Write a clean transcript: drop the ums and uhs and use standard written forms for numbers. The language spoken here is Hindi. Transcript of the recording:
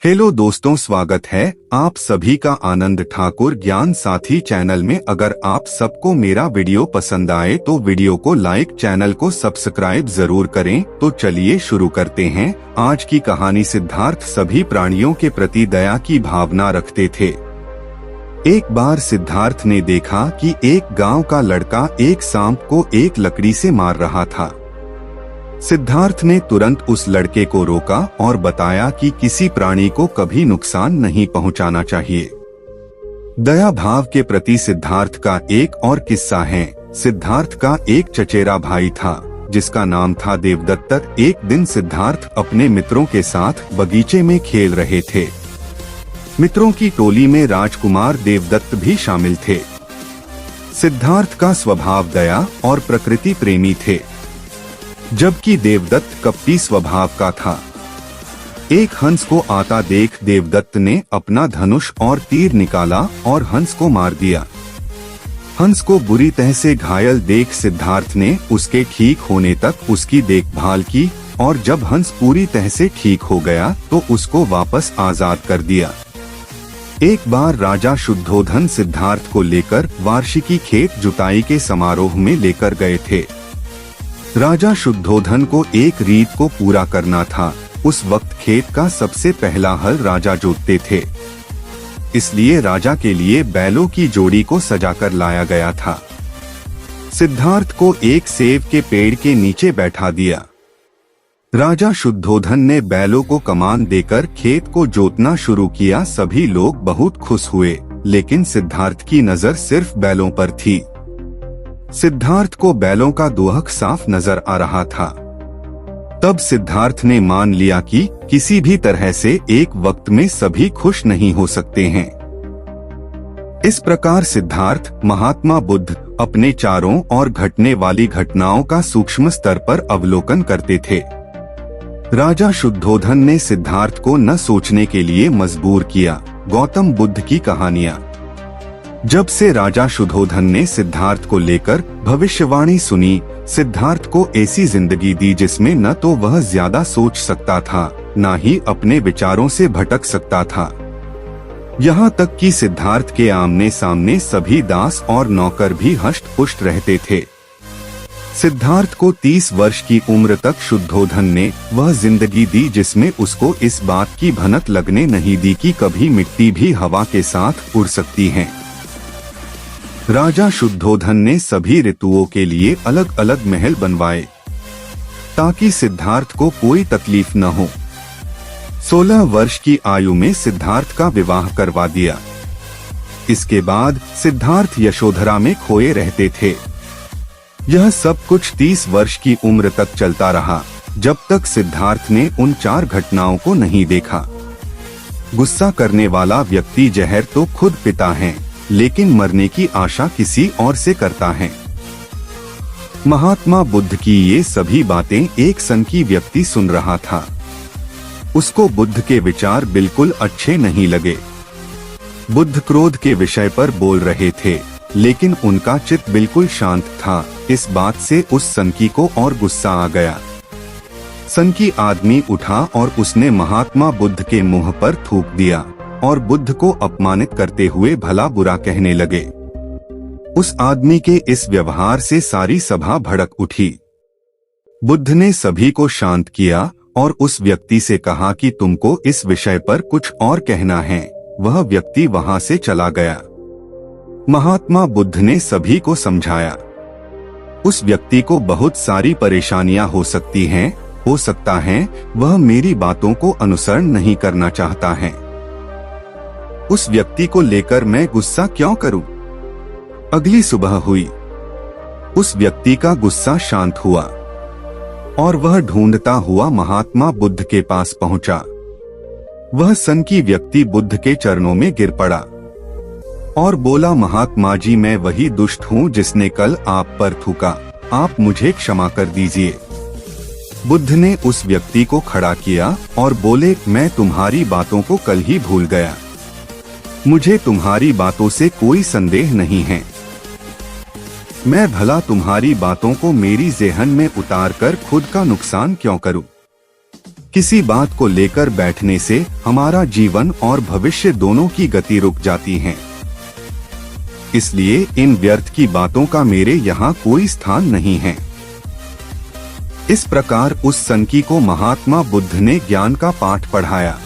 हेलो दोस्तों, स्वागत है आप सभी का आनंद ठाकुर ज्ञान साथी चैनल में। अगर आप सबको मेरा वीडियो पसंद आए तो वीडियो को लाइक, चैनल को सब्सक्राइब जरूर करें। तो चलिए शुरू करते हैं आज की कहानी। सिद्धार्थ सभी प्राणियों के प्रति दया की भावना रखते थे। एक बार सिद्धार्थ ने देखा कि एक गांव का लड़का एक सांप को एक लकड़ी से मार रहा था। सिद्धार्थ ने तुरंत उस लड़के को रोका और बताया कि किसी प्राणी को कभी नुकसान नहीं पहुंचाना चाहिए। दया भाव के प्रति सिद्धार्थ का एक और किस्सा है। सिद्धार्थ का एक चचेरा भाई था जिसका नाम था देवदत्त। एक दिन सिद्धार्थ अपने मित्रों के साथ बगीचे में खेल रहे थे। मित्रों की टोली में राजकुमार देवदत्त भी शामिल थे। सिद्धार्थ का स्वभाव दया और प्रकृति प्रेमी थे, जबकि देवदत्त कपटी स्वभाव का था। एक हंस को आता देख देवदत्त ने अपना धनुष और तीर निकाला और हंस को मार दिया। हंस को बुरी तरह से घायल देख सिद्धार्थ ने उसके ठीक होने तक उसकी देखभाल की और जब हंस पूरी तरह से ठीक हो गया तो उसको वापस आजाद कर दिया। एक बार राजा शुद्धोधन सिद्धार्थ को लेकर वार्षिकी खेत जुताई के समारोह में लेकर गए थे। राजा शुद्धोधन को एक रीत को पूरा करना था। उस वक्त खेत का सबसे पहला हल राजा जोतते थे, इसलिए राजा के लिए बैलों की जोड़ी को सजाकर लाया गया था। सिद्धार्थ को एक सेब के पेड़ के नीचे बैठा दिया। राजा शुद्धोधन ने बैलों को कमान देकर खेत को जोतना शुरू किया। सभी लोग बहुत खुश हुए, लेकिन सिद्धार्थ की नजर सिर्फ बैलों पर थी। सिद्धार्थ को बैलों का दोहक साफ नजर आ रहा था। तब सिद्धार्थ ने मान लिया कि किसी भी तरह से एक वक्त में सभी खुश नहीं हो सकते हैं। इस प्रकार सिद्धार्थ महात्मा बुद्ध अपने चारों ओर घटने वाली घटनाओं का सूक्ष्म स्तर पर अवलोकन करते थे। राजा शुद्धोधन ने सिद्धार्थ को न सोचने के लिए मजबूर किया। गौतम बुद्ध की कहानियां। जब से राजा शुद्धोधन ने सिद्धार्थ को लेकर भविष्यवाणी सुनी, सिद्धार्थ को ऐसी जिंदगी दी जिसमें न तो वह ज्यादा सोच सकता था, न ही अपने विचारों से भटक सकता था। यहाँ तक कि सिद्धार्थ के आमने सामने सभी दास और नौकर भी हष्ट पुष्ट रहते थे। सिद्धार्थ को 30 वर्ष की उम्र तक शुद्धोधन ने वह जिंदगी दी जिसमें उसको इस बात की भनक लगने नहीं दी कि कभी मिट्टी भी हवा के साथ उड़ सकती है। राजा शुद्धोधन ने सभी ऋतुओं के लिए अलग अलग महल बनवाए ताकि सिद्धार्थ को कोई तकलीफ न हो। 16 वर्ष की आयु में सिद्धार्थ का विवाह करवा दिया। इसके बाद सिद्धार्थ यशोधरा में खोए रहते थे। यह सब कुछ 30 वर्ष की उम्र तक चलता रहा, जब तक सिद्धार्थ ने उन 4 घटनाओं को नहीं देखा। गुस्सा करने वाला व्यक्ति जहर तो खुद पीता है, लेकिन मरने की आशा किसी और से करता है। महात्मा बुद्ध की ये सभी बातें एक सनकी व्यक्ति सुन रहा था। उसको बुद्ध के विचार बिल्कुल अच्छे नहीं लगे। बुद्ध क्रोध के विषय पर बोल रहे थे, लेकिन उनका चित्त बिल्कुल शांत था। इस बात से उस सनकी को और गुस्सा आ गया। सनकी आदमी उठा और उसने महात्मा बुद्ध के मुंह पर थूक दिया और बुद्ध को अपमानित करते हुए भला बुरा कहने लगे। उस आदमी के इस व्यवहार से सारी सभा भड़क उठी। बुद्ध ने सभी को शांत किया और उस व्यक्ति से कहा कि तुमको इस विषय पर कुछ और कहना है। वह व्यक्ति वहां से चला गया। महात्मा बुद्ध ने सभी को समझाया, उस व्यक्ति को बहुत सारी परेशानियां हो सकती हैं, हो सकता है वह मेरी बातों को अनुसरण नहीं करना चाहता है। उस व्यक्ति को लेकर मैं गुस्सा क्यों करूं? अगली सुबह हुई। उस व्यक्ति का गुस्सा शांत हुआ और वह ढूंढता हुआ महात्मा बुद्ध के पास पहुंचा। वह सनकी व्यक्ति बुद्ध के चरणों में गिर पड़ा और बोला, महात्मा जी, मैं वही दुष्ट हूँ जिसने कल आप पर थूका। आप मुझे क्षमा कर दीजिए। बुद्ध ने उस व्यक्ति को खड़ा किया और बोले, मैं तुम्हारी बातों को कल ही भूल गया। मुझे तुम्हारी बातों से कोई संदेह नहीं है। मैं भला तुम्हारी बातों को मेरी ज़हन में उतार कर खुद का नुकसान क्यों करूं? किसी बात को लेकर बैठने से हमारा जीवन और भविष्य दोनों की गति रुक जाती है। इसलिए इन व्यर्थ की बातों का मेरे यहाँ कोई स्थान नहीं है। इस प्रकार उस सनकी को महात्मा बुद्ध ने ज्ञान का पाठ पढ़ाया।